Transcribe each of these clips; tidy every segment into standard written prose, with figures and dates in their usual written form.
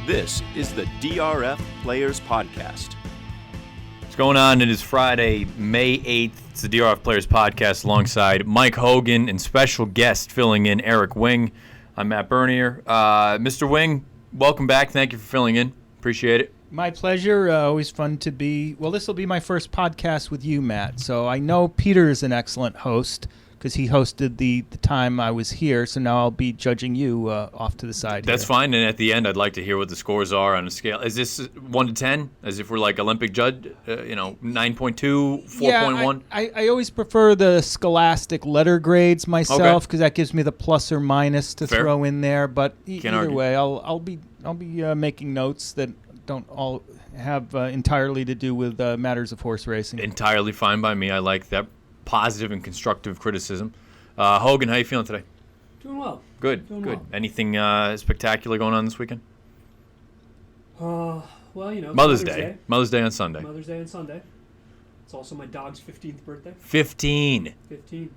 This is the DRF Players Podcast. What's going on? It is Friday, May 8th. It's the DRF Players Podcast alongside Mike Hogan and special guest filling in Eric Wing. I'm Matt Bernier. Mr. Wing, welcome back. Thank you for filling in. Appreciate it. My pleasure. Always fun to be. Well, this will be my first podcast with you, Matt. So I know Peter is an excellent host because he hosted the time I was here. So now I'll be judging you off to the side. That's fine. And at the end, I'd like to hear what the scores are on a scale. Is this 1 to 10, as if we're like Olympic judge? 9.2, 4.1? I always prefer the scholastic letter grades myself because that gives me the plus or minus to throw in there. But either way, I'll be making notes that don't all have entirely to do with matters of horse racing. Entirely fine by me. I like that positive and constructive criticism. Hogan, how you feeling today? Doing well. Good. Well. Anything spectacular going on this weekend? Mother's Day. Mother's Day on Sunday. Mother's Day on Sunday. It's also my dog's 15th birthday. 15.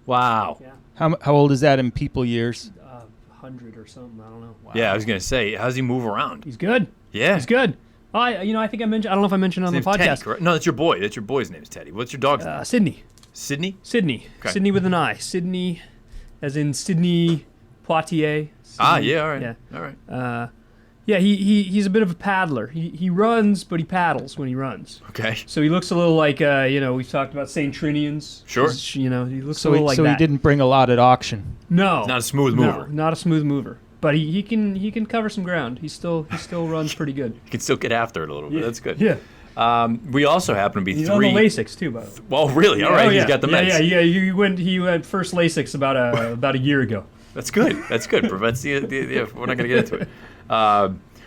Wow. Yeah. How old is that in people years? 100 or something. I don't know. Wow. Yeah, I was gonna say, how does he move around? He's good. Yeah. He's good. I think I mentioned. I don't know if I mentioned it on the podcast. Teddy, correct? No, that's your boy. That's your boy's name is Teddy. What's your dog's name? Sydney. Sydney? Sydney. Okay. Sydney with an I. Sydney, as in Sydney Poitier. Sydney. Yeah. All right. Yeah. All right. He's a bit of a paddler. He runs, but he paddles when he runs. Okay. So he looks a little like we've talked about St. Trinians. Sure. He looks a little like that. So he didn't bring a lot at auction. No. Not a smooth mover. No, not a smooth mover. But he can cover some ground. He still runs pretty good. He can still get after it a little bit. That's good. Yeah. We also happen to be He's three. on the Lasix too, by the way. Well, really? All right. Oh, yeah. He's got the meds. Yeah. He went first Lasix about a year ago. That's good. Prevents we're not going to get into it.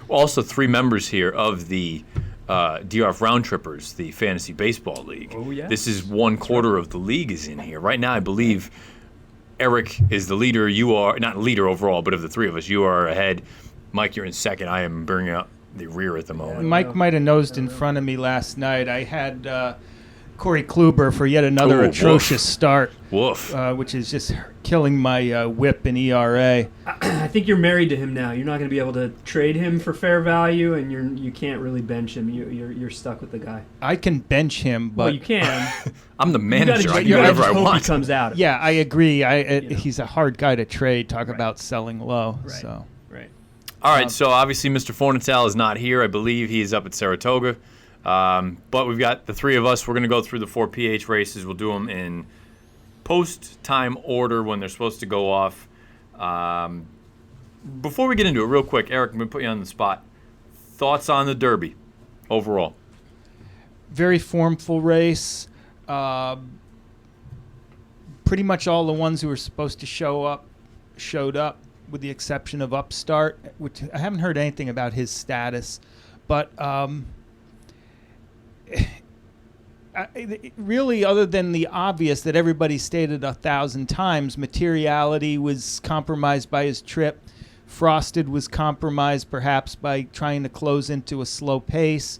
Also, three members here of the DRF Round Trippers, the Fantasy Baseball League. Oh, yeah. This is one quarter of the league is in here. Right now, I believe Eric is the leader. You are not leader overall, but of the three of us, you are ahead. Mike, you're in second. I am bringing out the rear at the moment. Mike might have nosed in front of me last night. I had Corey Kluber for yet another atrocious start. Woof. Which is just killing my whip and ERA. I think you're married to him now. You're not going to be able to trade him for fair value, and you can't really bench him. You're stuck with the guy. I can bench him, but you can. I'm the manager. I can do do whatever I hope want. He comes out. Yeah, I agree. He's a hard guy to trade. Talk about selling low. Right. So. Right. All right, so obviously Mr. Fornatale is not here. I believe he is up at Saratoga. But we've got the three of us. We're going to go through the 4 PH races. We'll do them in post-time order when they're supposed to go off. Before we get into it, real quick, Eric, I'm going to put you on the spot. Thoughts on the Derby overall? Very formful race. Pretty much all the ones who were supposed to show up showed up, with the exception of Upstart, which I haven't heard anything about his status. But really, other than the obvious that everybody stated 1,000 times, Materiality was compromised by his trip. Frosted was compromised perhaps by trying to close into a slow pace.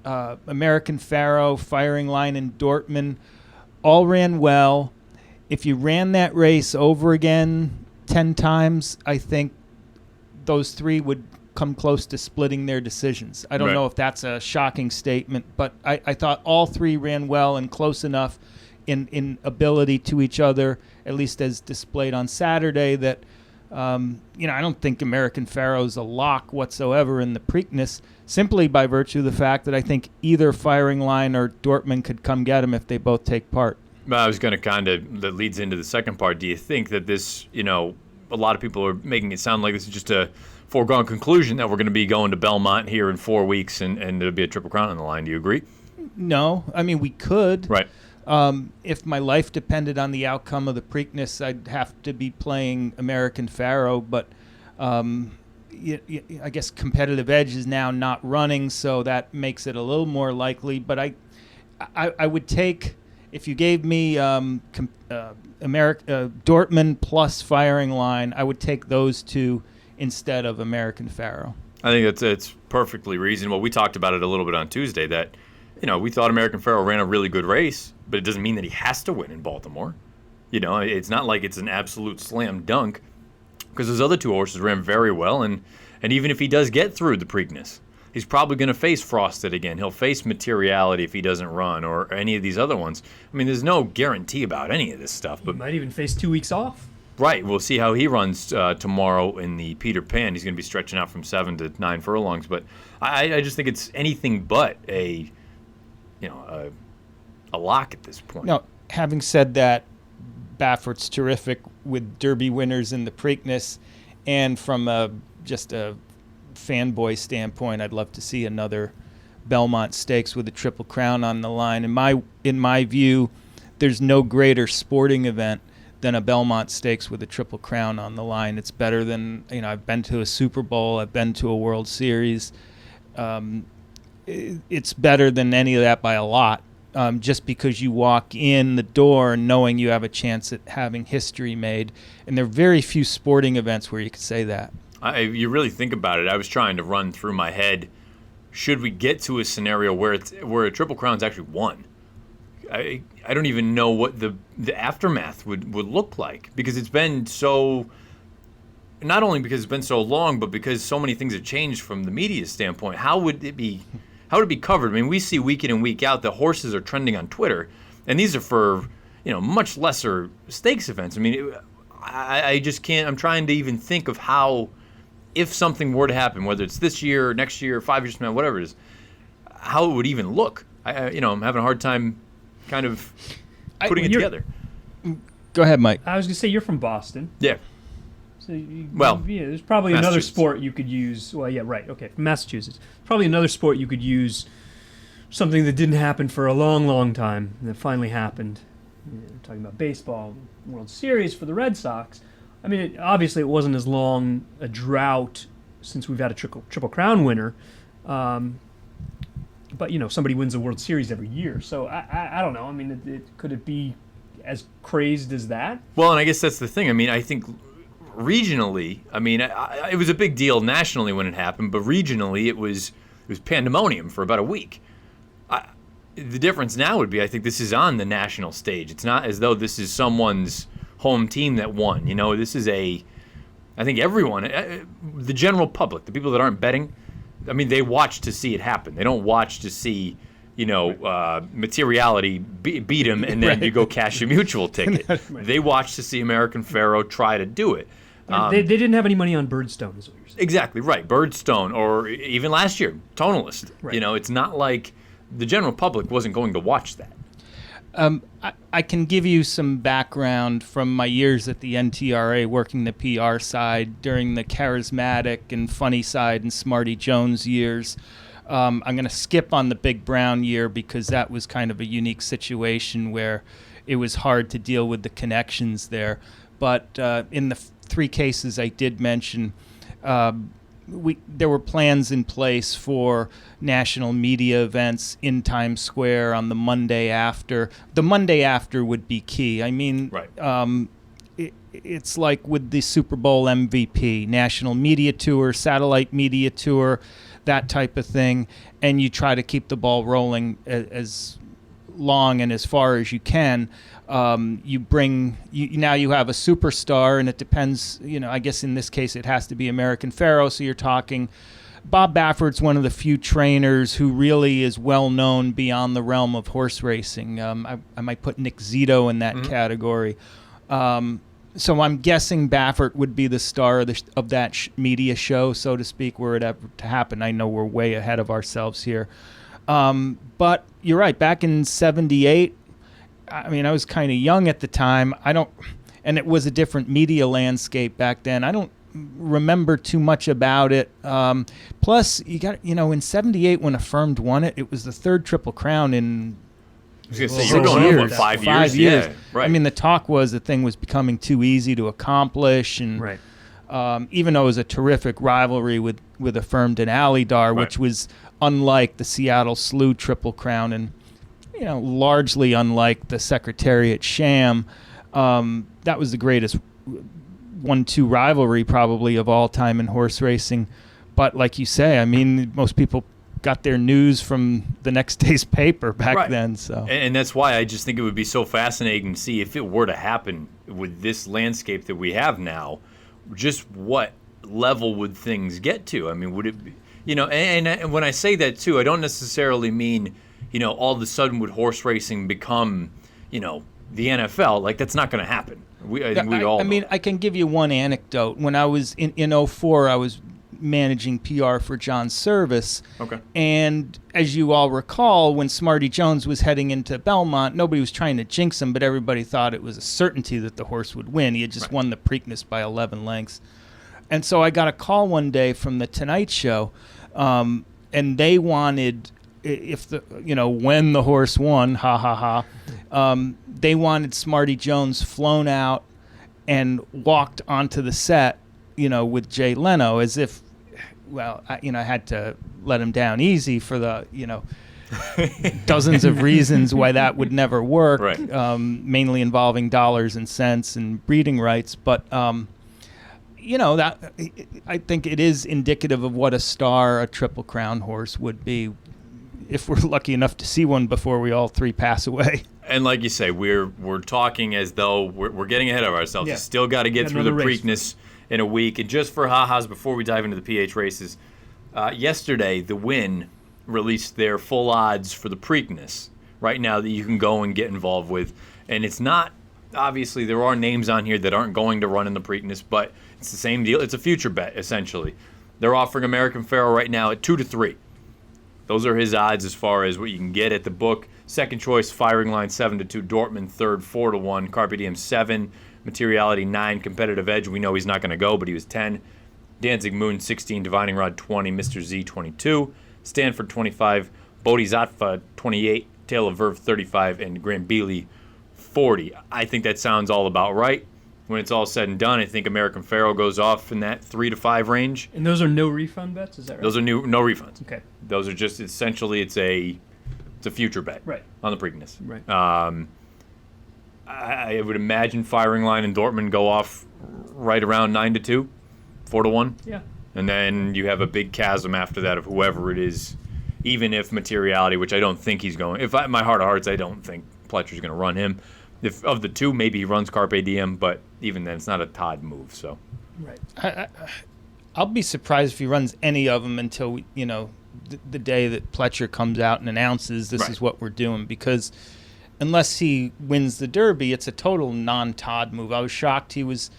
American Pharoah, Firing Line, and Dortmund all ran well. If you ran that race over again 10 times, I think those three would come close to splitting their decisions. I don't know if that's a shocking statement, but I thought all three ran well and close enough in ability to each other, at least as displayed on Saturday, that I don't think American Pharoah is a lock whatsoever in the Preakness, simply by virtue of the fact that I think either Firing Line or Dortmund could come get him if they both take part. I was going to that leads into the second part. Do you think that this, a lot of people are making it sound like this is just a foregone conclusion that we're going to be going to Belmont here in 4 weeks and there'll be a Triple Crown on the line? Do you agree? No. I mean, we could. Right. If my life depended on the outcome of the Preakness, I'd have to be playing American Pharoah, but I guess Competitive Edge is now not running, so that makes it a little more likely. But I would take, if you gave me Dortmund plus Firing Line, I would take those two instead of American Pharoah. I think it's perfectly reasonable. We talked about it a little bit on Tuesday that, we thought American Pharoah ran a really good race, but it doesn't mean that he has to win in Baltimore. It's not like it's an absolute slam dunk. because those other 2 horses ran very well, and even if he does get through the Preakness, he's probably going to face Frosted again. He'll face Materiality if he doesn't run, or any of these other ones. I mean, there's no guarantee about any of this stuff. But he might even face 2 weeks off. Right. We'll see how he runs tomorrow in the Peter Pan. He's going to be stretching out from 7 to 9 furlongs. But I just think it's anything but a lock at this point. No, having said that, Baffert's terrific with Derby winners in the Preakness, and from just a fanboy standpoint, I'd love to see another Belmont Stakes with a Triple Crown on the line. In my view, there's no greater sporting event than a Belmont Stakes with a Triple Crown on the line. It's better than, I've been to a Super Bowl, I've been to a World Series. It's better than any of that by a lot, just because you walk in the door knowing you have a chance at having history made. And there are very few sporting events where you could say that. You really think about it. I was trying to run through my head, should we get to a scenario where a Triple Crown's actually won? I don't even know what the aftermath would look like, because it's been so, not only because it's been so long, but because so many things have changed from the media standpoint. How would it be covered? I mean, we see week in and week out the horses are trending on Twitter, and these are for much lesser stakes events. I mean, I just can't. I'm trying to even think of how, if something were to happen, whether it's this year, next year, 5 years from now, whatever it is, how it would even look. I'm having a hard time kind of putting it together. Go ahead, Mike. I was going to say, you're from Boston. Yeah. So there's probably another sport you could use. Well, yeah, right. Okay, from Massachusetts. Probably another sport you could use, something that didn't happen for a long, long time, and that finally happened. Talking about baseball, World Series for the Red Sox. I mean, obviously it wasn't as long a drought since we've had a Triple Crown winner. But, somebody wins a World Series every year. So I don't know. I mean, could it be as crazed as that? Well, and I guess that's the thing. I mean, I think regionally, it was a big deal nationally when it happened, but regionally it was pandemonium for about a week. The difference now would be, I think this is on the national stage. It's not as though this is someone's home team that won. This is I think everyone, the general public, the people that aren't betting, they watch to see it happen. They don't watch to see, Materiality beat him and then you go cash your mutual ticket. Right. They watch to see American Pharoah try to do it. They didn't have any money on Birdstone, is what you're saying. Exactly, right. Birdstone, or even last year, Tonalist. Right. It's not like the general public wasn't going to watch that. I can give you some background from my years at the NTRA working the PR side during the charismatic and funny side and Smarty Jones years. I'm going to skip on the Big Brown year because that was kind of a unique situation where it was hard to deal with the connections there. But in the 3 cases I did mention, there were plans in place for national media events in Times Square on the Monday after. The Monday after would be key. Right. It's like with the Super Bowl MVP, national media tour, satellite media tour, that type of thing, and you try to keep the ball rolling as long and as far as you can. Now you have a superstar, and it depends, I guess in this case it has to be American Pharoah, so you're talking Bob Baffert's one of the few trainers who really is well known beyond the realm of horse racing. I might put Nick Zito in that category. So I'm guessing Baffert would be the star of that media show, so to speak, were it ever to happen. I know we're way ahead of ourselves here. But you're right, back in 78, I was kind of young at the time. And it was a different media landscape back then. I don't remember too much about it. Plus, you got, in 78 when Affirmed won it, it was the 3rd Triple Crown in I was going to say, you're going over 5 years. 5 years. Yeah, right. The talk was the thing was becoming too easy to accomplish. And right. Even though it was a terrific rivalry with Affirmed and Alydar, which was unlike the Seattle Slew Triple Crown and, largely unlike the Secretariat Sham, that was the greatest 1-2 rivalry probably of all time in horse racing. But like you say, most people got their news from the next day's paper back then. So, and that's why I just think it would be so fascinating to see if it were to happen with this landscape that we have now, just what level would things get to? I mean, would it be, and when I say that too, I don't necessarily mean, all of a sudden would horse racing become, the NFL. Like, that's not going to happen. I can give you one anecdote. When I was in 2004, I was managing PR for John Service. Okay. And as you all recall, when Smarty Jones was heading into Belmont, nobody was trying to jinx him, but everybody thought it was a certainty that the horse would win. He had just won the Preakness by 11 lengths. And so I got a call one day from the Tonight Show, and they wanted, when the horse won, they wanted Smarty Jones flown out and walked onto the set, with Jay Leno, as if, I had to let him down easy for the, dozens of reasons why that would never work, mainly involving dollars and cents and breeding rights. But, that I think it is indicative of what a star a Triple Crown horse would be if we're lucky enough to see one before we all three pass away. And like you say, we're talking as though we're getting ahead of ourselves. Yeah. You still got to get through the Preakness in a week. And just for ha-has, before we dive into the PH races, yesterday the Win released their full odds for the Preakness right now that you can go and get involved with. And it's not, obviously there are names on here that aren't going to run in the Preakness, but it's the same deal. It's a future bet, essentially. They're offering American Pharoah right now at 2-3. Those are his odds as far as what you can get at the book. Second choice, Firing Line 7-2, Dortmund. Third, 4-1, Carpe Diem 7, Materiality 9, Competitive Edge. We know he's not going to go, but he was 10. Danzig Moon 16, Divining Rod 20, Mr. Z 22, Stanford 25, Bodhisattva 28, Tale of Verve 35, and Grambili 40. I think that sounds all about right. When it's all said and done, I think American Pharoah goes off in that 3 to 5 range. And those are no refund bets, is that right? Those are no refunds. Okay. Those are just essentially it's a future bet on the Preakness. Right. I would imagine Firing Line and Dortmund go off right around 9-2, 4-1. Yeah. And then you have a big chasm after that of whoever it is, even if Materiality, which I don't think he's going. My heart of hearts, I don't think Pletcher's going to run him. If of the two, maybe he runs Carpe Diem, but even then, it's not a Todd move. So, right. I'll be surprised if he runs any of them until the day that Pletcher comes out and announces this is what we're doing. Because unless he wins the Derby, it's a total non-Todd move. I was shocked he was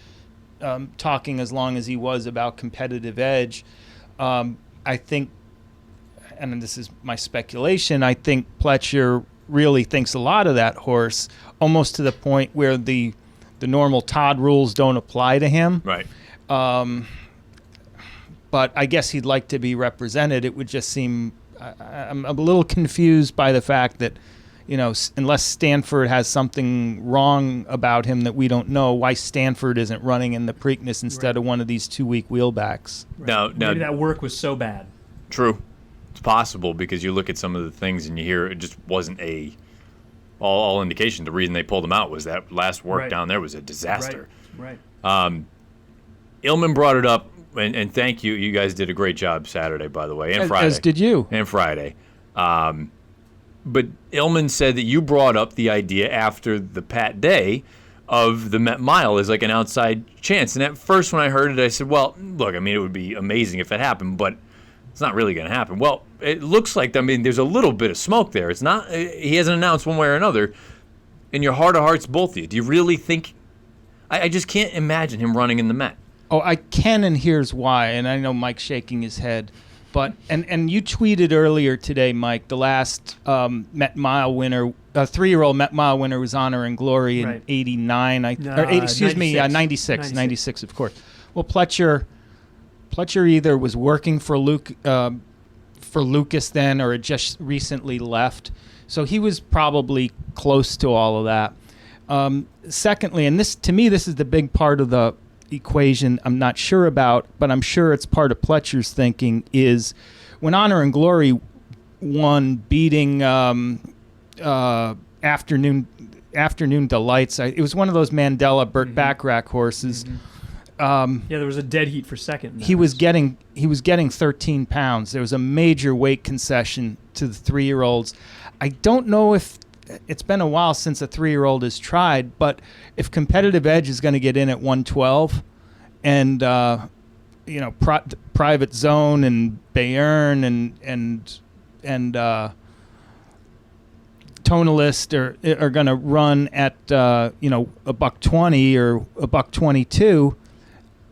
talking as long as he was about Competitive Edge. I think, and this is my speculation, I think Pletcher really thinks a lot of that horse, almost to the point where the normal Todd rules don't apply to him. Right. But I guess he'd like to be represented. It would just seem I'm a little confused by the fact that, unless Stanford has something wrong about him that we don't know, why Stanford isn't running in the Preakness instead of one of these 2-week wheelbacks. Right. Now, maybe that work was so bad. True. It's possible because you look at some of the things and you hear it just wasn't all indication. The reason they pulled him out was that last work down there was a disaster. Right. Illman brought it up, and thank you. You guys did a great job Saturday, by the way, and Friday. As did you. And Friday. But Illman said that you brought up the idea after the Pat Day of the Met Mile as like an outside chance. And at first when I heard it, I said, well, look, I mean, it would be amazing if it happened, but it's not really going to happen. Well, it looks like, there's a little bit of smoke there. It's not, he hasn't announced one way or another. In your heart of hearts, both of you, do you really think, I just can't imagine him running in the Met. Oh, I can, and here's why. And I know Mike's shaking his head. But and you tweeted earlier today, Mike, the last Met Mile winner, 3-year-old Met Mile winner was Honor and Glory in 89. 96, of course. Well, Pletcher either was working for Lucas then, or had just recently left, so he was probably close to all of that. Secondly, and this is the big part of the equation I'm not sure about, but I'm sure it's part of Pletcher's thinking, is when Honor and Glory won, beating Afternoon Delights. It was one of those Mandela Burt Bacharach horses. There was a dead heat for second. He was getting 13 pounds. There was a major weight concession to the 3-year-olds. I don't know if it's been a while since a 3-year-old has tried, but if Competitive Edge is going to get in at 112, and Private Zone and Bayern and Tonalist are going to run at $1.20 or $1.22.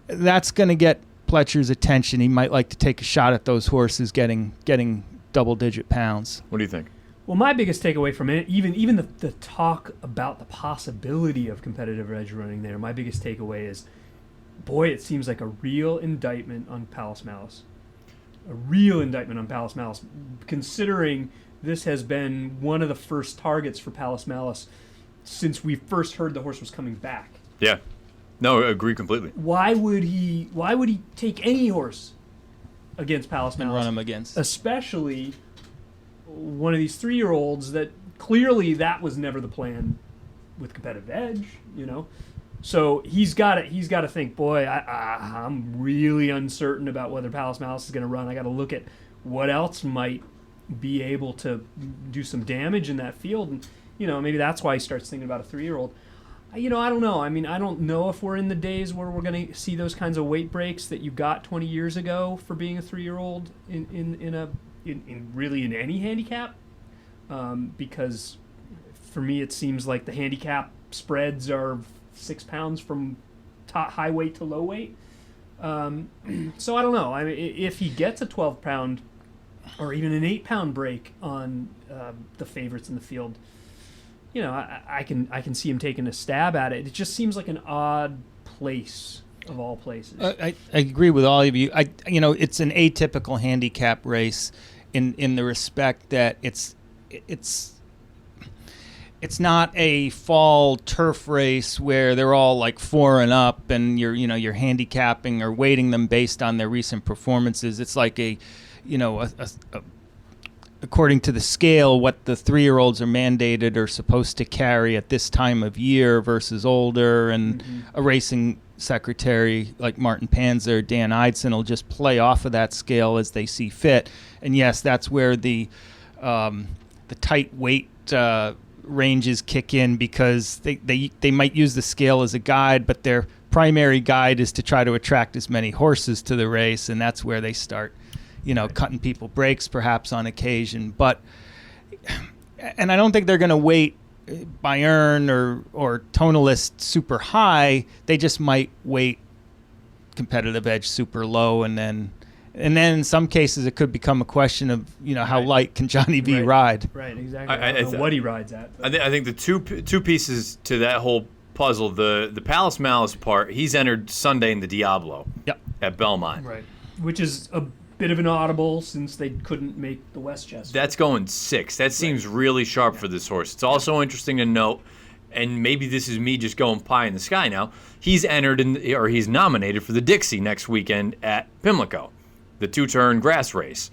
That's going to get Pletcher's attention. He might like to take a shot at those horses getting double-digit pounds. What do you think? Well, my biggest takeaway from it, even the talk about the possibility of competitive edge running there, my biggest takeaway is, boy, it seems like a real indictment on Palace Malice. A real indictment on Palace Malice, considering this has been one of the first targets for Palace Malice since we first heard the horse was coming back. Yeah. No, I agree completely. Why would he take any horse against Palace Malice? And run him against. Especially one of these 3-year-olds that clearly that was never the plan with competitive edge, So he's got to think, boy, I'm really uncertain about whether Palace Malice is going to run. I got to look at what else might be able to do some damage in that field, and maybe that's why he starts thinking about a 3-year-old. I don't know. I mean, I don't know if we're in the days where we're going to see those kinds of weight breaks that you got 20 years ago for being a 3-year-old in really in any handicap, because for me it seems like the handicap spreads are 6 pounds from high weight to low weight. So I don't know. I mean, if he gets a 12-pound or even an 8-pound break on the favorites in the field, I can see him taking a stab at it. It just seems like an odd place of all places. I agree with all of you. It's an atypical handicap race in the respect that it's not a fall turf race where they're all like 4 and up and you're handicapping or weighting them based on their recent performances. It's like according to the scale, what the 3-year-olds are mandated or supposed to carry at this time of year versus older, and a racing secretary like Martin Panzer, Dan Eidson will just play off of that scale as they see fit. And yes, that's where the tight weight ranges kick in, because they might use the scale as a guide, but their primary guide is to try to attract as many horses to the race, and that's where they start cutting people breaks perhaps on occasion. And I don't think they're going to weight Bayern or Tonalist super high. They just might weight competitive edge super low, and then in some cases it could become a question of how light can Johnny V ride. Right, exactly. I don't know what he rides at. I think the two pieces to that whole puzzle, the Palace Malice part, he's entered Sunday in the Diablo. Yep. At Belmont. Right, which is a bit of an audible since they couldn't make the Westchester. That's going 6. That seems really sharp for this horse. It's also interesting to note, and maybe this is me just going pie in the sky now, he's he's nominated for the Dixie next weekend at Pimlico, the 2-turn grass race.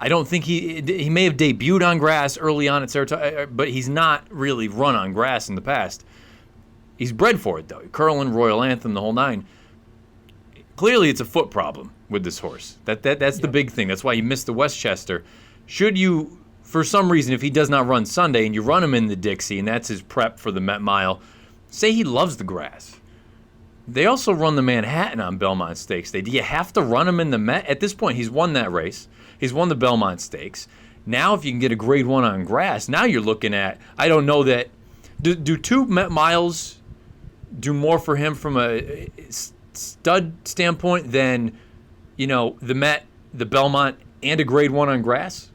I don't think he may have debuted on grass early on at Saratoga, but he's not really run on grass in the past. He's bred for it, though. Curlin, Royal Anthem, the whole 9. Clearly, it's a foot problem with this horse. That's the big thing. That's why you missed the Westchester. Should you, for some reason, if he does not run Sunday and you run him in the Dixie and that's his prep for the Met Mile, say he loves the grass. They also run the Manhattan on Belmont Stakes. Do you have to run him in the Met? At this point, he's won that race. He's won the Belmont Stakes. Now, if you can get a grade 1 on grass, now you're looking at, I don't know that, do 2 Met Miles do more for him from a stud standpoint than the Met, the Belmont, and a grade 1 on grass?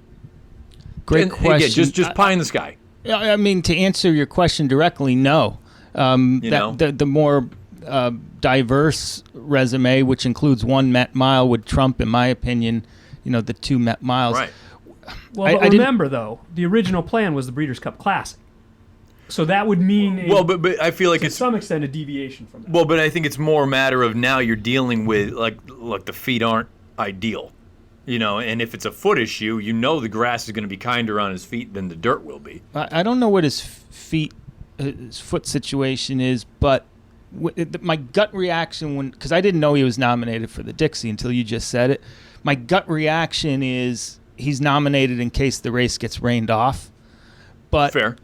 Great question. Again, just pie in the sky. I mean, to answer your question directly, no. The more diverse resume, which includes 1 Met Mile, would trump, in my opinion, the 2 Met Miles. Right. Well, but remember though, the original plan was the Breeders' Cup Classic. So that would mean but I feel like it's to some extent a deviation from that. Well, but I think it's more a matter of now you're dealing with like the feet aren't ideal, and if it's a foot issue, the grass is going to be kinder on his feet than the dirt will be. I don't know what his foot situation is, but my gut reaction because I didn't know he was nominated for the Dixie until you just said it. My gut reaction is he's nominated in case the race gets rained off. But fair.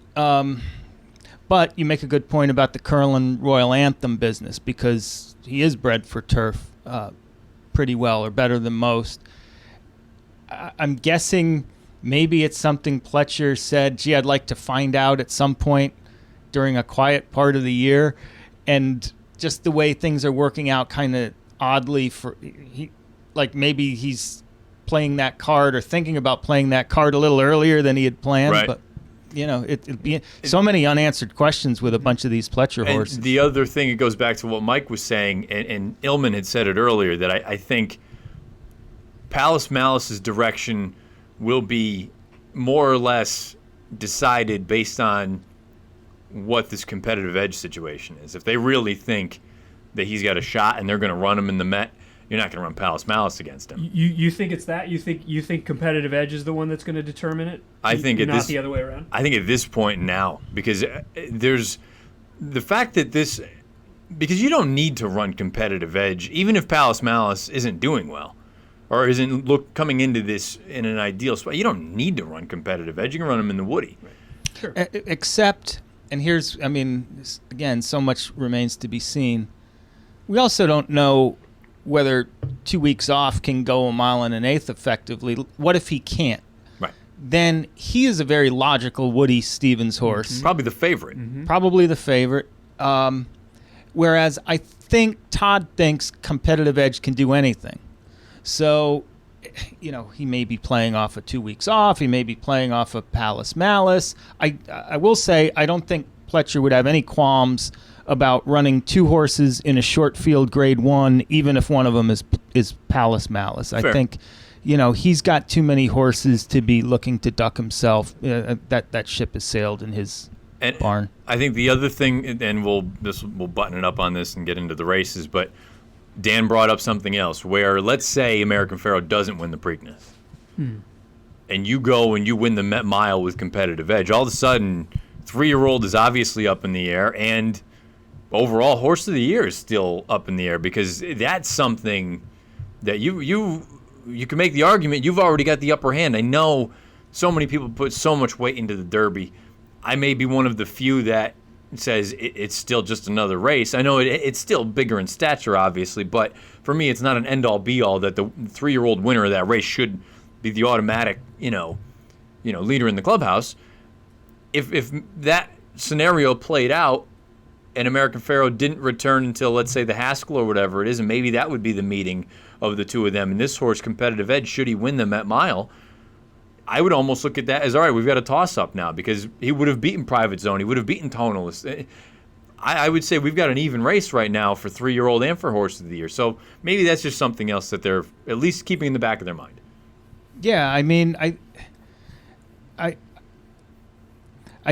But you make a good point about the Curlin Royal Anthem business, because he is bred for turf pretty well, or better than most. I'm guessing maybe it's something Pletcher said, gee, I'd like to find out at some point during a quiet part of the year. And just the way things are working out kind of oddly maybe he's playing that card or thinking about playing that card a little earlier than he had planned. Right. But, it'd be so many unanswered questions with a bunch of these Pletcher horses. And the other thing, it goes back to what Mike was saying, and Illman had said it earlier, that I think Malice's direction will be more or less decided based on what this competitive edge situation is. If they really think that he's got a shot and they're going to run him in the Met, you're not going to run Malice against him. You think it's that? You think competitive edge is the one that's going to determine it? I think not the other way around. I think at this point now, because there's the fact that because you don't need to run competitive edge, even if Malice isn't doing well or isn't coming into this in an ideal spot. You don't need to run competitive edge. You can run him in the Woody. Right. Sure. Except, and here's, again, so much remains to be seen. We also don't know whether 2 weeks off can go 1 1/8 effectively. What if he can't? Right. Then he is a very logical Woody Stevens horse. Mm-hmm. Probably the favorite. Mm-hmm. Probably the favorite. Whereas I think Todd thinks competitive edge can do anything. So, he may be playing off of 2 weeks off. He may be playing off of Malice. I will say I don't think Pletcher would have any qualms about running 2 horses in a short field grade 1, even if one of them is Malice. I think, he's got too many horses to be looking to duck himself. That ship has sailed in his barn. I think the other thing, and we'll button it up on this and get into the races, but Dan brought up something else where, let's say American Pharoah doesn't win the Preakness, and you go and you win the Met Mile with competitive edge. All of a sudden, 3-year-old is obviously up in the air, and overall horse of the year is still up in the air, because that's something that you can make the argument you've already got the upper hand. I know so many people put so much weight into the Derby. I may be one of the few that says it's still just another race. I know it's still bigger in stature, obviously, but for me, it's not an end-all, be-all that the 3-year-old winner of that race should be the automatic, leader in the clubhouse. If that scenario played out and American Pharoah didn't return until, let's say, the Haskell or whatever it is, and maybe that would be the meeting of the two of them, and this horse competitive edge, should he win the Met Mile, I would almost look at that as, all right, we've got a toss-up now, because he would have beaten Private Zone. He would have beaten Tonalist. I would say we've got an even race right now for 3-year-old and for Horse of the Year. So maybe that's just something else that they're at least keeping in the back of their mind. Yeah, I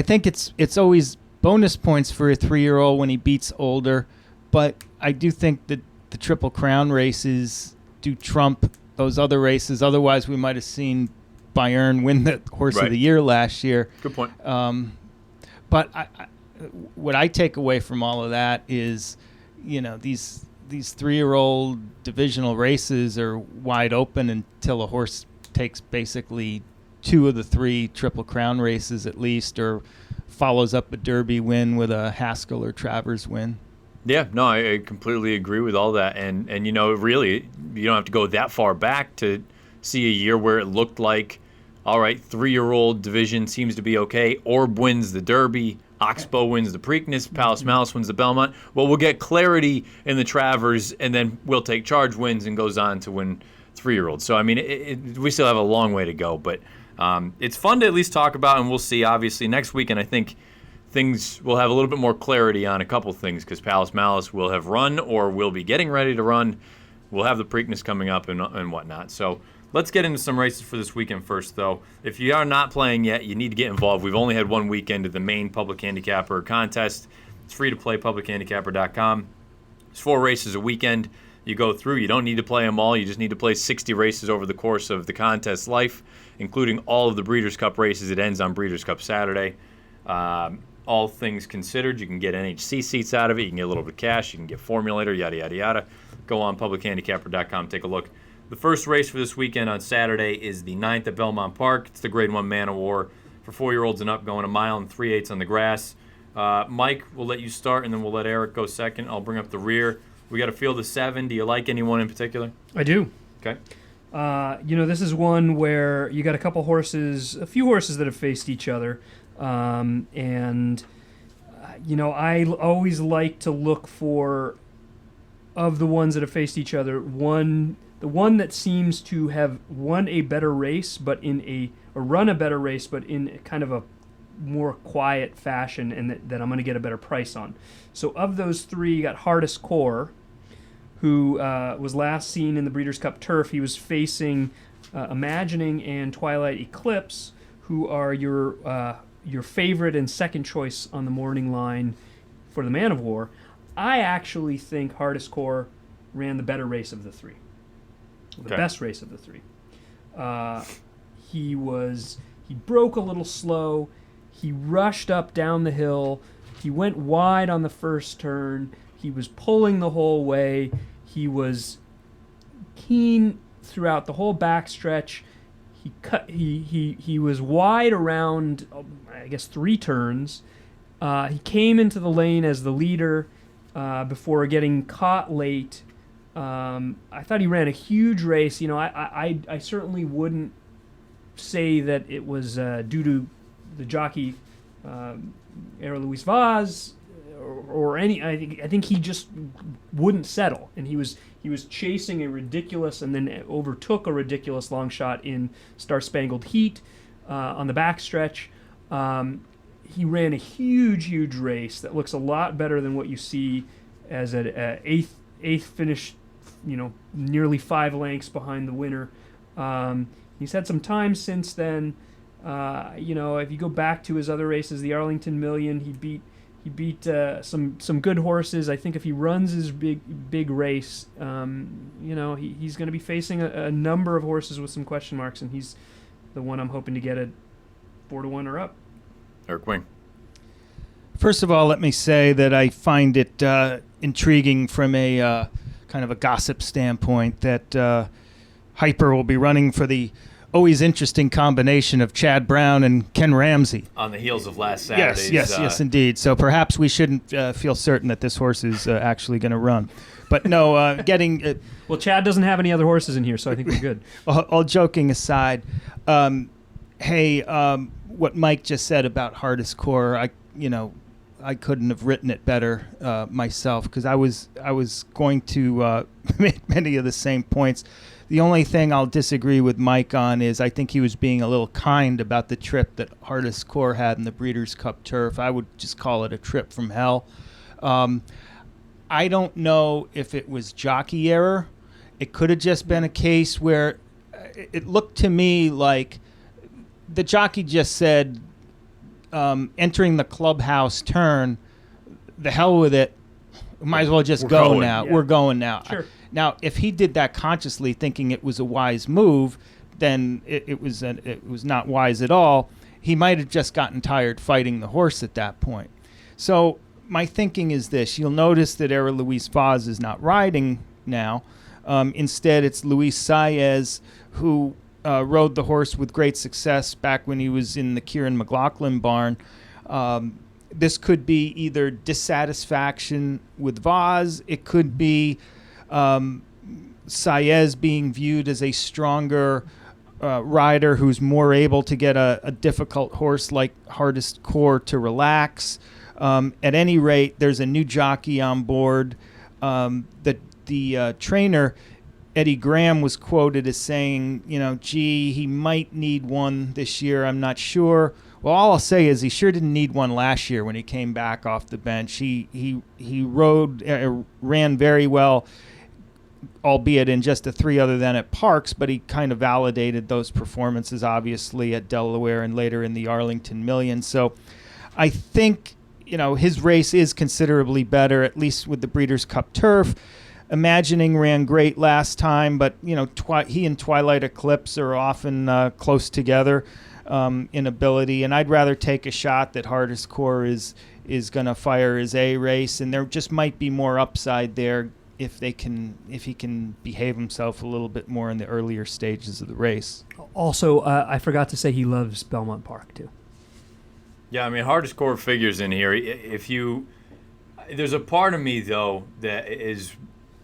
think it's always bonus points for a 3-year-old when he beats older, but I do think that the Triple Crown races do trump those other races. Otherwise, we might have seen Bayern win the Horse of the Year last year. Good point. But what I take away from all of that is, these 3-year-old divisional races are wide open until a horse takes basically 2 of the 3 Triple Crown races at least, or follows up a Derby win with a Haskell or Travers win. Yeah, no, I completely agree with all that. And really, you don't have to go that far back to see a year where it looked like, all right, 3-year-old division seems to be okay. Orb wins the Derby. Oxbow wins the Preakness. Malice wins the Belmont. Well, we'll get clarity in the Travers, and then Will Take Charge wins and goes on to win 3-year-olds. So, we still have a long way to go. But it's fun to at least talk about, and we'll see. Obviously, next weekend, I think things will have a little bit more clarity on a couple things, because Malice will have run or will be getting ready to run. We'll have the Preakness coming up and whatnot. So let's get into some races for this weekend first, though. If you are not playing yet, you need to get involved. We've only had one weekend of the main Public Handicapper contest. It's free to play, publichandicapper.com. It's 4 races a weekend you go through. You don't need to play them all. You just need to play 60 races over the course of the contest life, including all of the Breeders' Cup races. It ends on Breeders' Cup Saturday. All things considered, you can get NHC seats out of it. You can get a little bit of cash. You can get Formulator, yada, yada, yada. Go on publichandicapper.com, take a look. The first race for this weekend on Saturday is the 9th at Belmont Park. It's the Grade 1 Man of War for 4-year-olds and up, going 1 mile 3/8 on the grass. Mike, we'll let you start, and then we'll let Eric go second. I'll bring up the rear. We got a field of 7. Do you like anyone in particular? I do. Okay. This is one where you got a few horses that have faced each other. I always like to look for, of the ones that have faced each other, the one that seems to have won a better race, but run a better race, but in kind of a more quiet fashion, and that I'm going to get a better price on. So of those 3, you got Hardest Core, who was last seen in the Breeders' Cup Turf. He was facing Imagining and Twilight Eclipse, who are your favorite and second choice on the morning line for the Man of War. I actually think Hardest Core ran the better race of the 3. The best race of the 3. He broke a little slow. He rushed up down the hill. He went wide on the first turn. He was pulling the whole way. He was keen throughout the whole backstretch. He was wide around, I guess, 3 turns. He came into the lane as the leader before getting caught late. I thought he ran a huge race. I certainly wouldn't say that it was due to the jockey, Era Luis Vaz, or any. I think he just wouldn't settle, and he was chasing a ridiculous, and then overtook a ridiculous long shot in Star Spangled Heat on the backstretch. He ran a huge race that looks a lot better than what you see as an eighth finish, nearly 5 lengths behind the winner. He's had some time since then. If you go back to his other races, the Arlington Million, he beat some good horses. I think if he runs his big race, he's going to be facing a number of horses with some question marks, and he's the one I'm hoping to get at 4-1 or up. Eric Wing. First of all, let me say that I find it intriguing from a kind of a gossip standpoint that Hyper will be running for the always interesting combination of Chad Brown and Ken Ramsey. On the heels of last Saturday's. Yes, indeed. So perhaps we shouldn't feel certain that this horse is actually going to run. But no, getting... well, Chad doesn't have any other horses in here, so I think we're good. All joking aside, what Mike just said about Hardest Core, I couldn't have written it better myself, because I was going to make many of the same points. The only thing I'll disagree with Mike on is I think he was being a little kind about the trip that Hardest Core had in the Breeders' Cup Turf. I would just call it a trip from hell. I don't know if it was jockey error. It could have just been a case where it looked to me like the jockey just said, entering the clubhouse turn, the hell with it, might as well just go now. Yeah. We're going now. Sure. Now, if he did that consciously, thinking it was a wise move, then it was not wise at all. He might have just gotten tired fighting the horse at that point. So my thinking is this: you'll notice that Era Luis Vaz is not riding now. Instead, it's Luis Saez, who rode the horse with great success back when he was in the Kieran McLaughlin barn. This could be either dissatisfaction with Vaz. It could be Saez being viewed as a stronger rider who's more able to get a difficult horse like Hardest Core to relax. At any rate, there's a new jockey on board. The trainer, Eddie Graham, was quoted as saying, he might need one this year. I'm not sure. Well, all I'll say is he sure didn't need one last year when he came back off the bench. He ran very well, albeit in just a 3 other than at Parks, but he kind of validated those performances, obviously, at Delaware and later in the Arlington Million. So I think, his race is considerably better, at least with the Breeders' Cup Turf. Imagining ran great last time, but, he and Twilight Eclipse are often close together in ability, and I'd rather take a shot that Hardest Core is going to fire his A race, and there just might be more upside there if he can behave himself a little bit more in the earlier stages of the race. Also, I forgot to say he loves Belmont Park too. Yeah, Hardest Core figures in here. There's a part of me though that is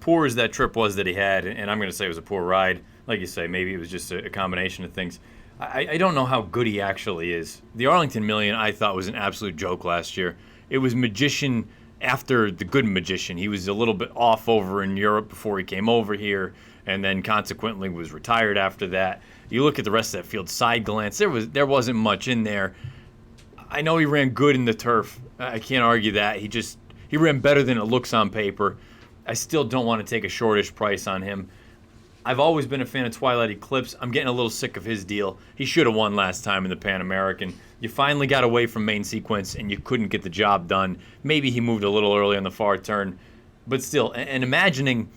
poor as that trip was that he had, and I'm going to say it was a poor ride, like you say, maybe it was just a combination of things. I don't know how good he actually is. The Arlington Million, I thought, was an absolute joke last year. It was magician after the good magician. He was a little bit off over in Europe before he came over here, and then consequently was retired after that. You look at the rest of that field, side glance, there wasn't much in there. I know he ran good in the turf. I can't argue that. He ran better than it looks on paper. I still don't want to take a shortish price on him. I've always been a fan of Twilight Eclipse. I'm getting a little sick of his deal. He should have won last time in the Pan American. You finally got away from main sequence and you couldn't get the job done. Maybe he moved a little early on the far turn. But still, and imagining,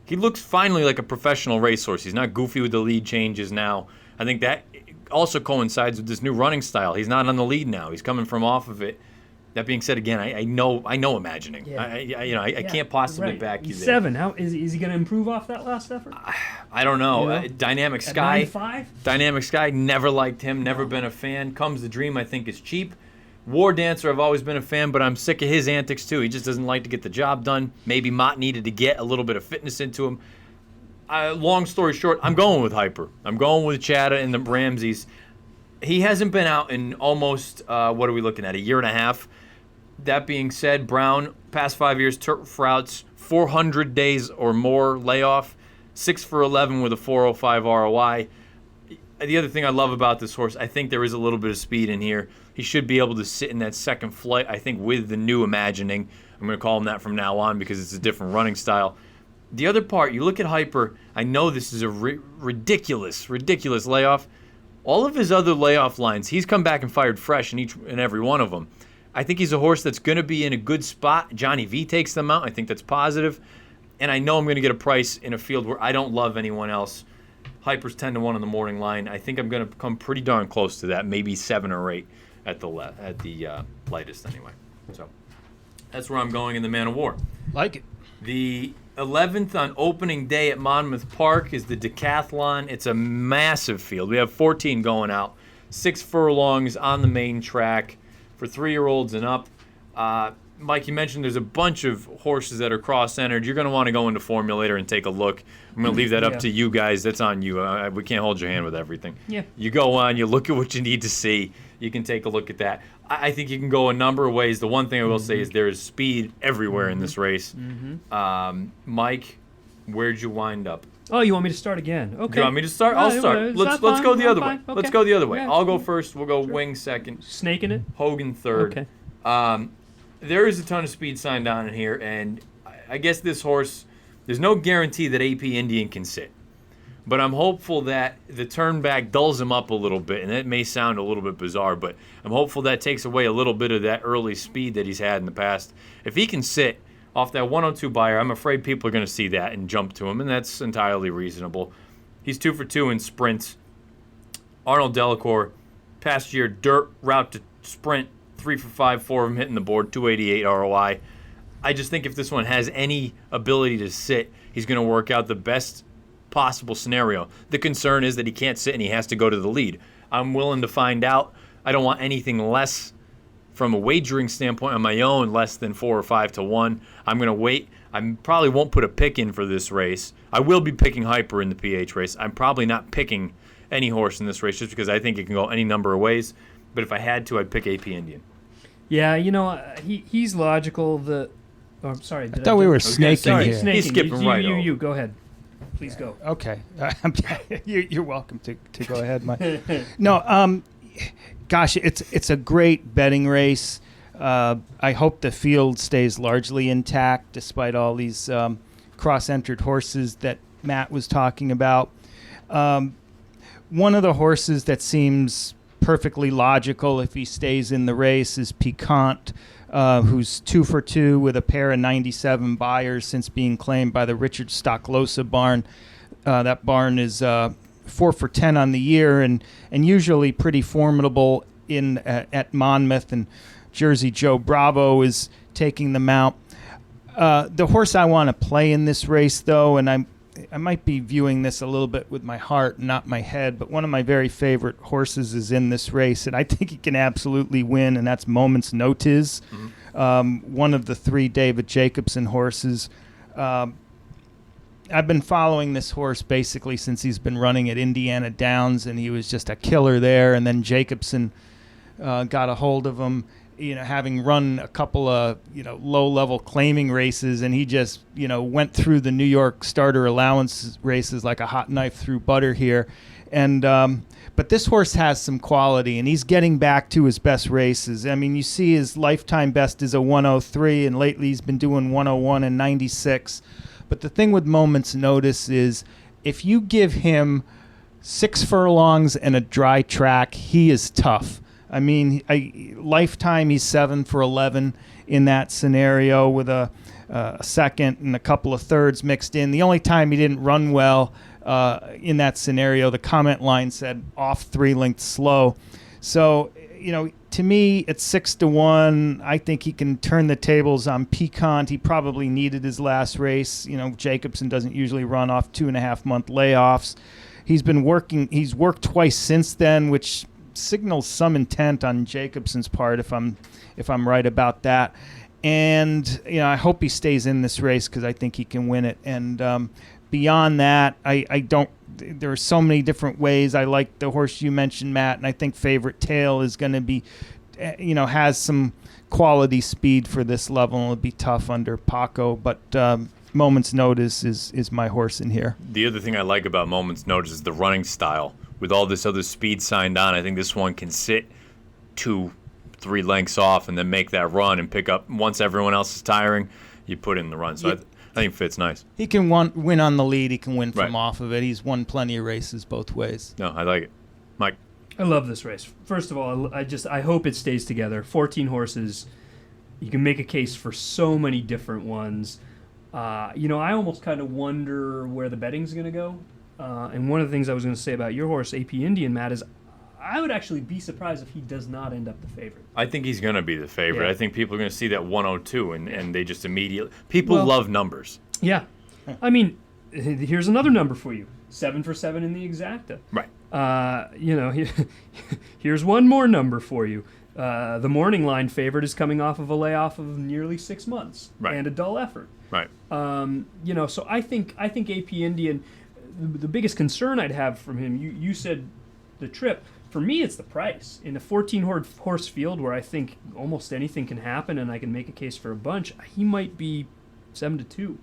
he looks finally like a professional racehorse. He's not goofy with the lead changes now. I think that also coincides with this new running style. He's not on the lead now. He's coming from off of it. That being said, again, I know imagining. Yeah. I can't possibly back you He's there. 7. How is he going to improve off that last effort? I don't know. You know? Dynamic At Sky. 9.5? Dynamic Sky, never liked him, never been a fan. Comes the Dream, I think, is cheap. War Dancer, I've always been a fan, but I'm sick of his antics too. He just doesn't like to get the job done. Maybe Mott needed to get a little bit of fitness into him. Long story short, I'm going with Hyper. I'm going with Chatta and the Ramses. He hasn't been out in almost, what are we looking at, a year and a half. That being said, Brown, past 5 years, turf routes, 400 days or more layoff, 6 for 11 with a 405 ROI. The other thing I love about this horse, I think there is a little bit of speed in here. He should be able to sit in that second flight, I think, with the new imagining. I'm going to call him that from now on because it's a different running style. The other part, you look at Hyper, I know this is a ridiculous layoff. All of his other layoff lines, he's come back and fired fresh in each and every one of them. I think he's a horse that's going to be in a good spot. Johnny V takes them out. I think that's positive. And I know I'm going to get a price in a field where I don't love anyone else. Hyper's 10-1 on the morning line. I think I'm going to come pretty darn close to that, maybe 7 or 8 at the lightest anyway. So that's where I'm going in the Man of War. Like it. The 11th on opening day at Monmouth Park is the Decathlon. It's a massive field. We have 14 going out, 6 furlongs on the main track for 3-year-olds and up. Mike, you mentioned there's a bunch of horses that are cross-centered. You're going to want to go into Formulator and take a look. I'm going to leave that up to you guys. That's on you. We can't hold your hand with everything. Yeah. You go on, you look at what you need to see. You can take a look at that. I think you can go a number of ways. The one thing I will say is there is speed everywhere in this race. Mike, where'd you wind up? Oh, you want me to start again? Okay. Do you want me to start? I'll start. Let's go the other way. Okay. Let's go the other way. Yeah. I'll go first. We'll go Wing second. Snaking it? Hogan third. Okay. There is a ton of speed signed on in here, and I guess this horse, there's no guarantee that AP Indian can sit. But I'm hopeful that the turn back dulls him up a little bit, and that may sound a little bit bizarre, but I'm hopeful that takes away a little bit of that early speed that he's had in the past. If he can sit off that 102 buyer, I'm afraid people are going to see that and jump to him, and that's entirely reasonable. He's 2 for 2 in sprints. Arnold Delacour, past year, dirt route to sprint, 3 for 5, 4 of them hitting the board, 288 ROI. I just think if this one has any ability to sit, he's going to work out the best possible scenario. The concern is that he can't sit and he has to go to the lead. I'm willing to find out. I don't want anything less from a wagering standpoint on my own, less than 4 or 5 to 1. I'm going to wait. I probably won't put a pick in for this race. I will be picking Hyper in the PH race. I'm probably not picking any horse in this race just because I think it can go any number of ways. But if I had to, I'd pick AP Indian. Yeah, you know, he's logical. I'm sorry. I thought we were snaking here. Snaking. He's skipping right over. You go ahead. Please go. Okay. You're welcome to go ahead, Mike. No, gosh, it's a great betting race. I hope the field stays largely intact despite all these cross-entered horses that Matt was talking about. One of the horses that seems perfectly logical if he stays in the race is Piquant, who's 2 for 2 with a pair of 97 buyers since being claimed by the Richard Stocklosa barn. That barn is 4 for 10 on the year and usually pretty formidable at Monmouth, and Jersey Joe Bravo is taking them out. The horse I want to play in this race, though, and I might be viewing this a little bit with my heart, not my head, but one of my very favorite horses is in this race, and I think he can absolutely win, and that's Moments Notiz, one of the 3 David Jacobson horses. I've been following this horse basically since he's been running at Indiana Downs, and he was just a killer there. And then Jacobson got a hold of him, having run a couple of, low-level claiming races, and he just, went through the New York starter allowance races like a hot knife through butter here. And but this horse has some quality, and he's getting back to his best races. I mean, you see his lifetime best is a 103, and lately he's been doing 101 and 96. But the thing with Moment's Notice is if you give him 6 furlongs and a dry track, he is tough. I mean, lifetime, he's 7 for 11 in that scenario with a second and a couple of thirds mixed in. The only time he didn't run well in that scenario, the comment line said off 3 lengths slow. So, to me, at 6-1, I think he can turn the tables on Piquant. He probably needed his last race. Jacobson doesn't usually run off 2.5-month layoffs. He's worked twice since then, which signals some intent on Jacobson's part, if I'm right about that. And I hope he stays in this race because I think he can win it. And beyond that, I don't. There are so many different ways. I like the horse you mentioned, Matt, and I think Favorite Tail is going to be, has some quality speed for this level, and it'll be tough under Paco. But Moment's Notice is my horse in here. The other thing I like about Moment's Notice is the running style. With all this other speed signed on, I think this one can sit 2-3 lengths off and then make that run and pick up. Once everyone else is tiring, you put in the run. So I think fits nice. He can win on the lead. He can win from off of it. He's won plenty of races both ways. No, I like it. Mike? I love this race. First of all, I hope it stays together. 14 horses. You can make a case for so many different ones. I almost kind of wonder where the betting's going to go. And one of the things I was going to say about your horse, AP Indian, Matt, is I would actually be surprised if he does not end up the favorite. I think he's going to be the favorite. Yeah. I think people are going to see that 102, and they just immediately... People love numbers. Yeah. I mean, here's another number for you. 7 for 7 in the exacta. Right. Here's one more number for you. The morning line favorite is coming off of a layoff of nearly 6 months and a dull effort. Right. So I think AP Indian, the biggest concern I'd have from him, you said the trip. For me, it's the price. In a 14-horse field where I think almost anything can happen and I can make a case for a bunch, he might be 7-2.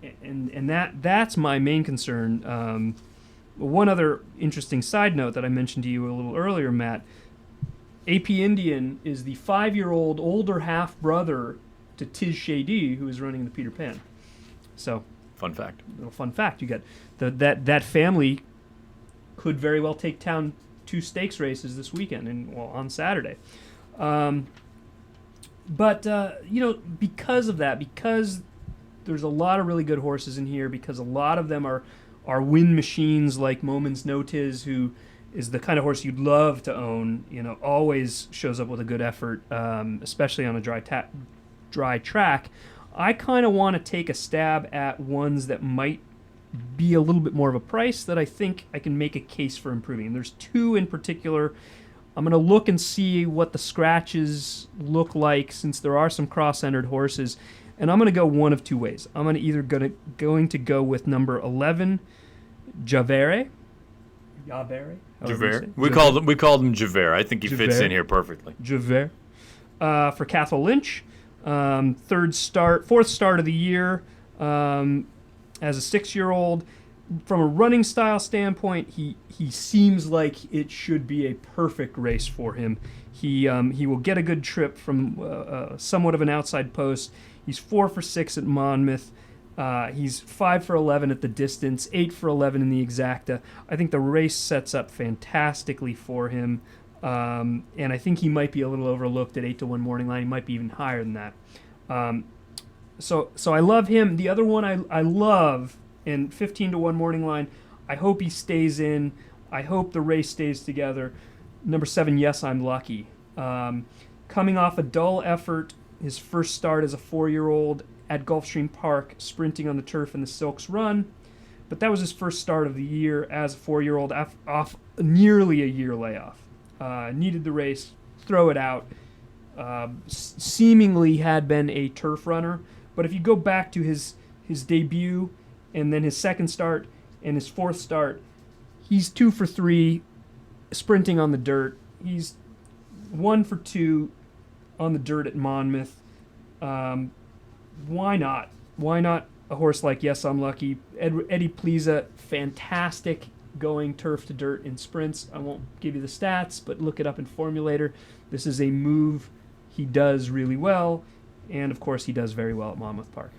And that's my main concern. One other interesting side note that I mentioned to you a little earlier, Matt, AP Indian is the 5-year-old older half-brother to Tiz Shady, who is running the Peter Pan. So, fun fact. Little fun fact. You got that family could very well take down 2 stakes races this weekend and on Saturday. But because of that, because there's a lot of really good horses in here, because a lot of them are win machines like Moment's Notice, who is the kind of horse you'd love to own, always shows up with a good effort, especially on a dry track. I kind of want to take a stab at ones that might be a little bit more of a price that I think I can make a case for improving. And there's 2 in particular. I'm going to look and see what the scratches look like, since there are some cross-entered horses, and I'm going to go one of 2 ways. I'm going to either going to go with number 11, Javert. We called him Javert. I think he fits in here perfectly. Javert. For Cathal Lynch, fourth start of the year. As a 6-year-old, from a running style standpoint, he seems like it should be a perfect race for him. He will get a good trip from somewhat of an outside post. He's 4 for 6 at Monmouth. He's 5 for 11 at the distance, 8 for 11 in the exacta. I think the race sets up fantastically for him, and I think he might be a little overlooked at 8-1 morning line. He might be even higher than that. So I love him. The other one I love, in 15-1 morning line, I hope he stays in. I hope the race stays together. Number 7, Yes, I'm Lucky. Coming off a dull effort, his first start as a 4-year-old at Gulfstream Park, sprinting on the turf in the Silks Run. But that was his first start of the year as a 4-year-old off nearly a year layoff. Needed the race, throw it out. Seemingly had been a turf runner. But if you go back to his his debut, and then his second start and his fourth start, he's 2 for 3 sprinting on the dirt. He's 1 for 2 on the dirt at Monmouth. Why not? Why not a horse like Yes, I'm Lucky? Eddie Pliza, fantastic going turf to dirt in sprints. I won't give you the stats, but look it up in Formulator. This is a move he does really well, and of course he does very well at Monmouth Park.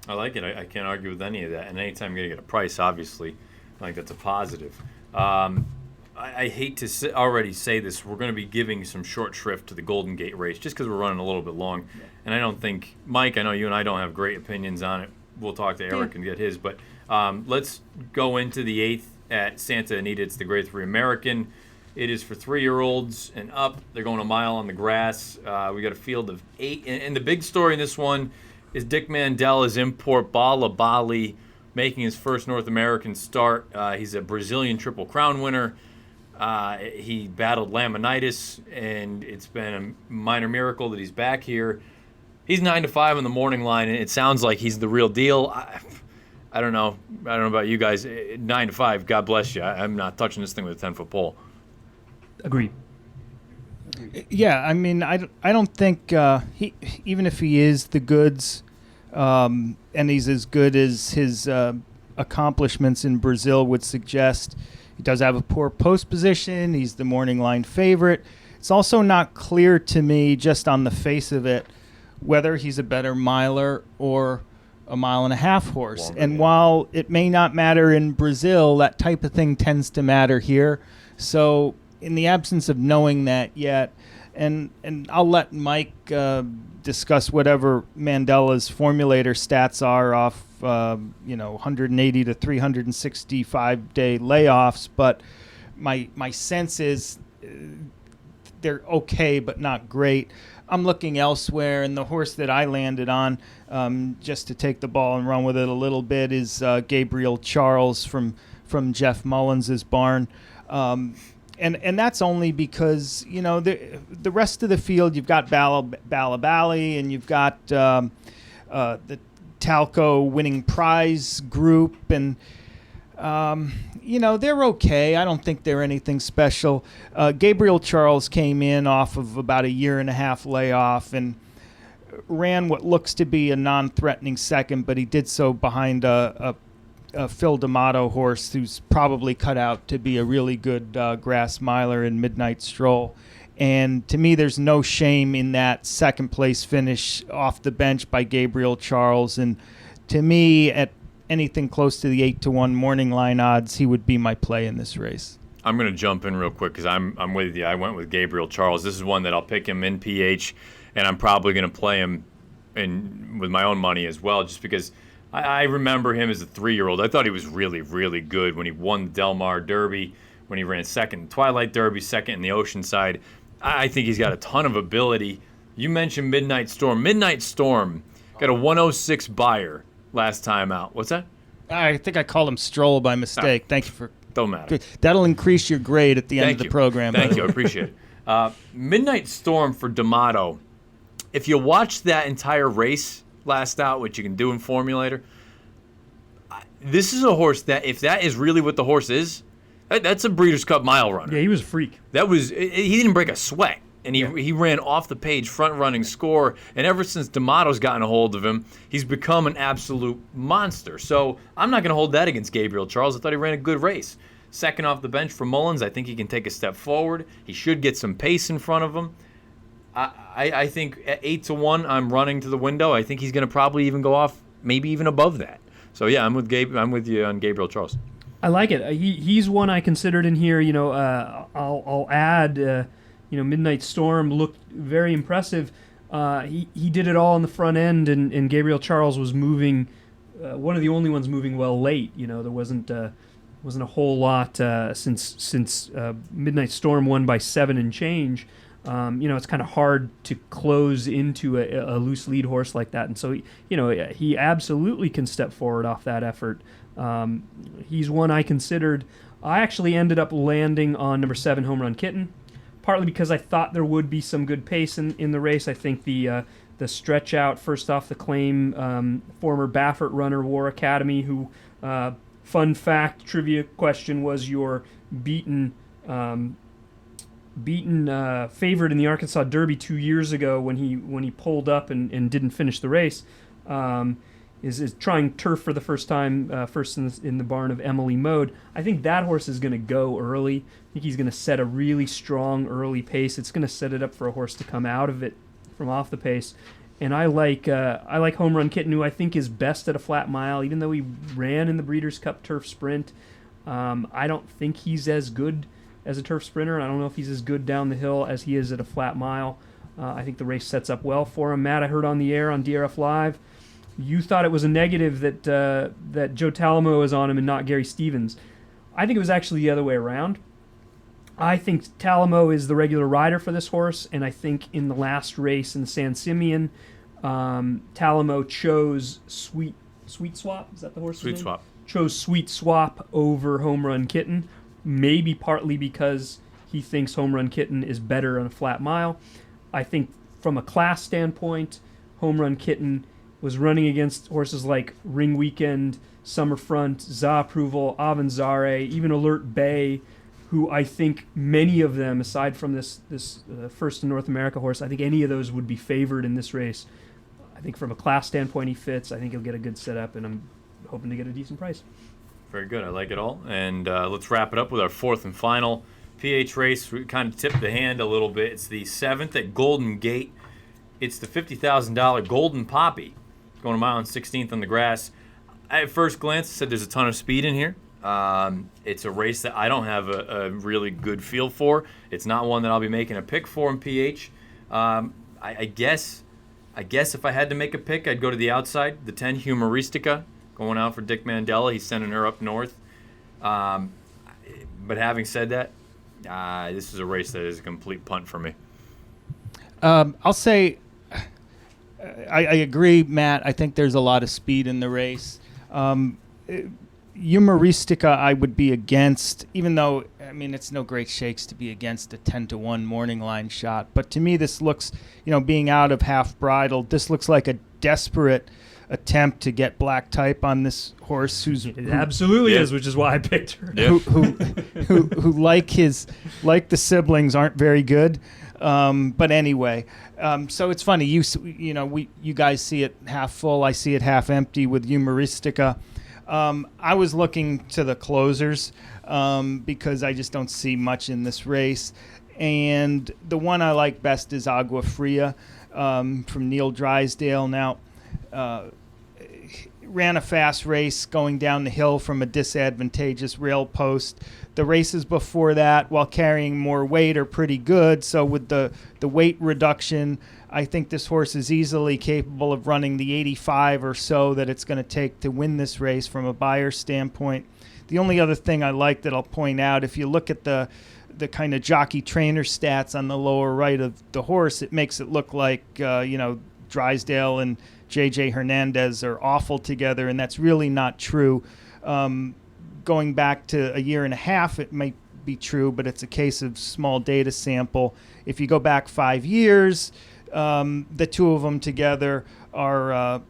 I like it. I can't argue with any of that. And anytime you're going to get a price, obviously, I think that's a positive. I hate to already say this. We're going to be giving some short shrift to the Golden Gate race just because we're running a little bit long. And I don't think, Mike, I know you and I don't have great opinions on it. We'll talk to Eric and get his. But let's go into the 8th at Santa Anita. It's the Grade 3 American. It is for 3-year-olds and up. They're going a mile on the grass. We got a field of 8. And the big story in this one is Dick Mandela's import, Bala Bali, making his first North American start. He's a Brazilian Triple Crown winner. He battled laminitis, and it's been a minor miracle that he's back here. He's 9-5 on the morning line, and it sounds like he's the real deal. I don't know. I don't know about you guys. 9-5, God bless you. I'm not touching this thing with a 10-foot pole. Agreed. Yeah, I mean, I don't think he, even if he is the goods, and he's as good as his accomplishments in Brazil would suggest, he does have a poor post position. He's the morning line favorite. It's also not clear to me, just on the face of it, whether he's a better miler or a mile-and-a-half horse. And while it may not matter in Brazil, that type of thing tends to matter here. So in the absence of knowing that yet, and I'll let Mike discuss whatever Mandela's formulator stats are off 180 to 365 day layoffs, but my sense is they're okay but not great. I'm looking elsewhere, and the horse that I landed on, just to take the ball and run with it a little bit, is Gabriel Charles from Jeff Mullins's barn. And that's only because, the rest of the field, you've got Balabali, and you've got the Talco winning prize group, and they're okay. I don't think they're anything special. Gabriel Charles came in off of about a 1.5-year layoff and ran what looks to be a non-threatening second, but he did so behind a Phil D'Amato horse who's probably cut out to be a really good grass miler in Midnight Stroll. And to me, there's no shame in that second place finish off the bench by Gabriel Charles. And to me, at anything close to the 8-1 morning line odds, he would be my play in this race. I'm going to jump in real quick because I'm with you. I went with Gabriel Charles. This is one that I'll pick him in PH, and I'm probably going to play him with my own money as well, just because I remember him as a 3-year-old. I thought he was really, really good when he won the Del Mar Derby, when he ran second in Twilight Derby, second in the Oceanside. I think he's got a ton of ability. You mentioned Midnight Storm. Midnight Storm got a 106 buyer last time out. What's that? I think I called him Stroll by mistake. Oh, Thank you for... Don't matter. That'll increase your grade at the end of the program. Thank you. I appreciate it. Midnight Storm for D'Amato. If you watch that entire race last out, which you can do in Formulator, this is a horse that, if that is really what the horse is, that's a Breeders' Cup mile runner. Yeah, he was a freak. He didn't break a sweat. And he ran off the page, front-running score. And ever since D'Amato's gotten a hold of him, he's become an absolute monster. So I'm not going to hold that against Gabriel Charles. I thought he ran a good race. Second off the bench for Mullins. I think he can take a step forward. He should get some pace in front of him. I think at 8-1, I'm running to the window. I think he's going to probably even go off, maybe even above that. So yeah, I'm with you on Gabriel Charles. I like it. He's one I considered in here. I'll add. Midnight Storm looked very impressive. He did it all on the front end, and Gabriel Charles was moving, one of the only ones moving well late. There wasn't a whole lot since Midnight Storm won by 7 and change. It's kind of hard to close into a loose lead horse like that, and so he absolutely can step forward off that effort. He's one I considered. I actually ended up landing on number 7, Home Run Kitten, partly because I thought there would be some good pace in the race. I think the the stretch out, first off the claim, former Baffert runner, War Academy, who, fun fact, trivia question, was your beaten favorite in the Arkansas Derby 2 years ago when he pulled up and didn't finish the race. Is trying turf for the first time, first in the barn of Emily Mode. I think that horse is going to go early. I think he's going to set a really strong early pace. It's going to set it up for a horse to come out of it from off the pace. And I like Home Run Kitten, who I think is best at a flat mile, even though he ran in the Breeders' Cup Turf Sprint. I don't think he's as good as a turf sprinter, and I don't know if he's as good down the hill as he is at a flat mile. I think the race sets up well for him. Matt, I heard on the air on DRF Live, you thought it was a negative that Joe Talamo was on him and not Gary Stevens. I think it was actually the other way around. I think Talamo is the regular rider for this horse, and I think in the last race in the San Simeon, Talamo chose Sweet Swap. Is that the horse's name? Sweet Swap. Chose Sweet Swap over Home Run Kitten, maybe partly because he thinks Home Run Kitten is better on a flat mile. I think from a class standpoint, Home Run Kitten was running against horses like Ring Weekend, Summerfront, Za Approval, Avanzare, even Alert Bay, who I think many of them, aside from this first in North America horse, I think any of those would be favored in this race. I think from a class standpoint he fits. I think he'll get a good setup, and I'm hoping to get a decent price. Very good. I like it all. And let's wrap it up with our fourth and final PH race. We kind of tipped the hand a little bit. It's the 7th at Golden Gate. It's the $50,000 Golden Poppy, going a mile and 16th on the grass. At first glance, I said there's a ton of speed in here. It's a race that I don't have a really good feel for. It's not one that I'll be making a pick for in PH. I guess if I had to make a pick, I'd go to the outside, the 10 Humoristica, going out for Dick Mandela. He's sending her up north. But having said that, this is a race that is a complete punt for me. I'll say I agree, Matt. I think there's a lot of speed in the race. Humoristica I would be against, even though, I mean, it's no great shakes to be against a 10-1 morning line shot. But to me, this looks, being out of half bridled, this looks like a desperate attempt to get black type on this horse It absolutely is, which is why I picked her. Yeah. Who like the siblings aren't very good. But anyway, so it's funny. You guys see it half full. I see it half empty with Humoristica. I was looking to the closers because I just don't see much in this race. And the one I like best is Agua Fria from Neil Drysdale. Now, ran a fast race going down the hill from a disadvantageous rail post. The races before that, while carrying more weight, are pretty good. So with the weight reduction, I think this horse is easily capable of running the 85 or so that it's going to take to win this race from a buyer standpoint. The only other thing I like that I'll point out, if you look at the kind of jockey trainer stats on the lower right of the horse, it makes it look like, Drysdale and J.J. Hernandez are awful together, and that's really not true. Going back to a year and a half, it might be true, but it's a case of small data sample. If you go back 5 years, the two of them together are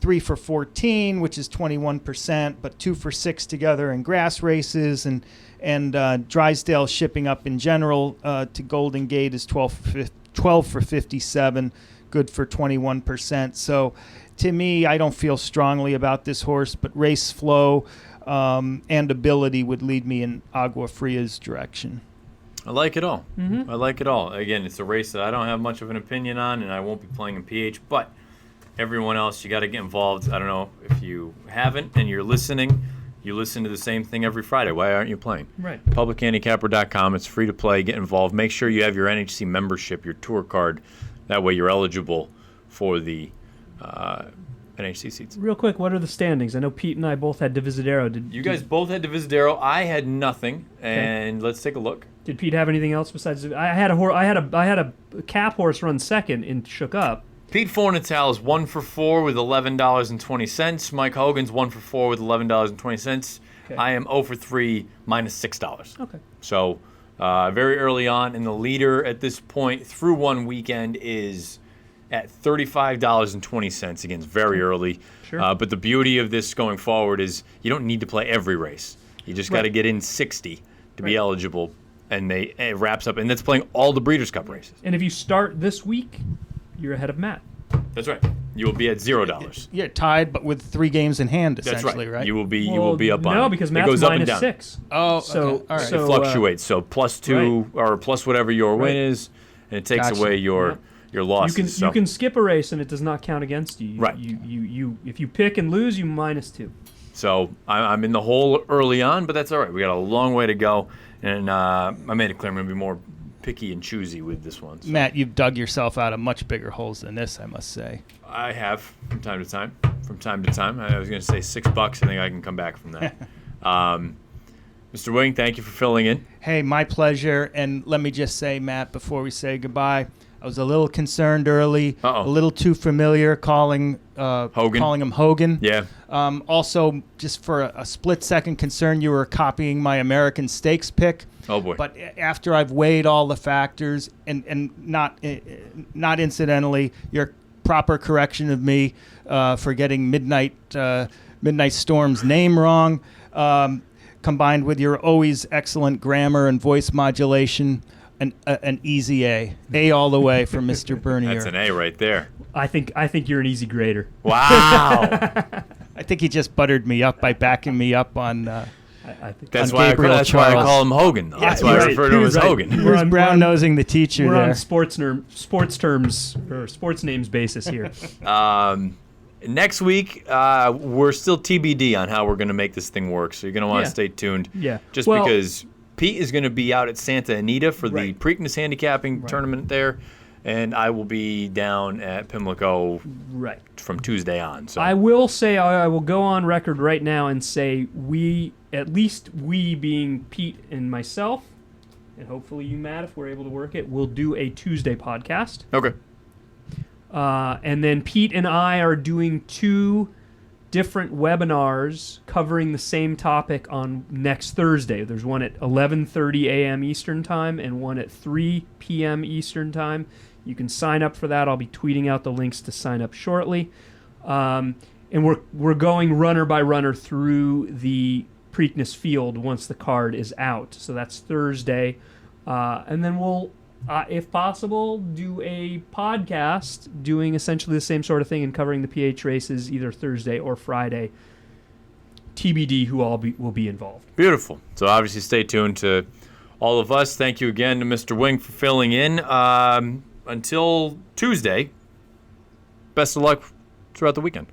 3 for 14, which is 21%, but 2 for 6 together in grass races, and Drysdale shipping up in general to Golden Gate is 12 for 57, good for 21%. So to me, I don't feel strongly about this horse, but race flow and ability would lead me in Agua Fria's direction. I like it all. Mm-hmm. I like it all. Again, it's a race that I don't have much of an opinion on, and I won't be playing in PH, but everyone else, you got to get involved. I don't know if you haven't and you're listening. You listen to the same thing every Friday. Why aren't you playing? Right. PublicHandicapper.com. It's free to play. Get involved. Make sure you have your NHC membership, your tour card. That way you're eligible for the NHC seats. Real quick, what are the standings? I know Pete and I both had Divisadero. You guys both had Divisadero. I had nothing, and let's take a look. Did Pete have anything else besides? I had a cap horse run second and shook up. Pete Fornatale is 1 for 4 with $11.20. Mike Hogan's 1 for 4 with $11.20. Okay. I am 0 for 3 minus $6. Okay. So very early on, and the leader at this point through one weekend is at $35.20. Again, it's very early. Sure. But the beauty of this going forward is you don't need to play every race. You just got to get in 60 to be eligible, and it wraps up. And that's playing all the Breeders' Cup races. And if you start this week, you're ahead of Matt. That's right. You will be at $0. You're tied, but with 3 games in hand, That's essentially, right? You will be up on. No, because it Matt's goes up and minus down. 6. Oh, so okay. All right. It fluctuates. So +2 or plus whatever your win is, and it takes away your losses. You can skip a race and it does not count against you. Right. You if you pick and lose, you -2. So I'm in the hole early on, but that's all right. We got a long way to go, and I made it clear I'm going to be more picky and choosy with this one. So. Matt, you've dug yourself out of much bigger holes than this, I must say. I have from time to time. I was going to say $6. I think I can come back from that. Mr. Wing, thank you for filling in. Hey, my pleasure. And let me just say, Matt, before we say goodbye, I was a little concerned early, a little too familiar calling him Hogan. Yeah. Also, just for a split second concern, you were copying my American Stakes pick. Oh boy! But after I've weighed all the factors, and not incidentally, your proper correction of me for getting Midnight Storm's name wrong, combined with your always excellent grammar and voice modulation. An easy A all the way for Mr. Bernier. That's an A right there. I think you're an easy grader. Wow. I think he just buttered me up by backing me up on. I think that's why I call him Hogan. Though. Yeah, that's why I refer to him as Hogan. He was brown-nosing the teacher we're there. on sports terms or sports names basis here. Next week, we're still TBD on how we're going to make this thing work. So you're going to want to stay tuned. Yeah. Just because Pete is going to be out at Santa Anita for the Preakness handicapping tournament there, and I will be down at Pimlico from Tuesday on. So I will say, I will go on record right now and say at least we being Pete and myself, and hopefully you, Matt, if we're able to work it, we'll do a Tuesday podcast. Okay. And then Pete and I are doing 2 different webinars covering the same topic on next Thursday. There's one at 11:30 a.m. Eastern Time and one at 3 p.m. Eastern Time. You can sign up for that. I'll be tweeting out the links to sign up shortly. And we're going runner by runner through the Preakness field once the card is out. So that's Thursday. And then we'll, if possible, do a podcast doing essentially the same sort of thing and covering the PH races either Thursday or Friday. TBD who all will be involved. Beautiful. So obviously stay tuned to all of us. Thank you again to Mr. Wing for filling in. Until Tuesday, best of luck throughout the weekend.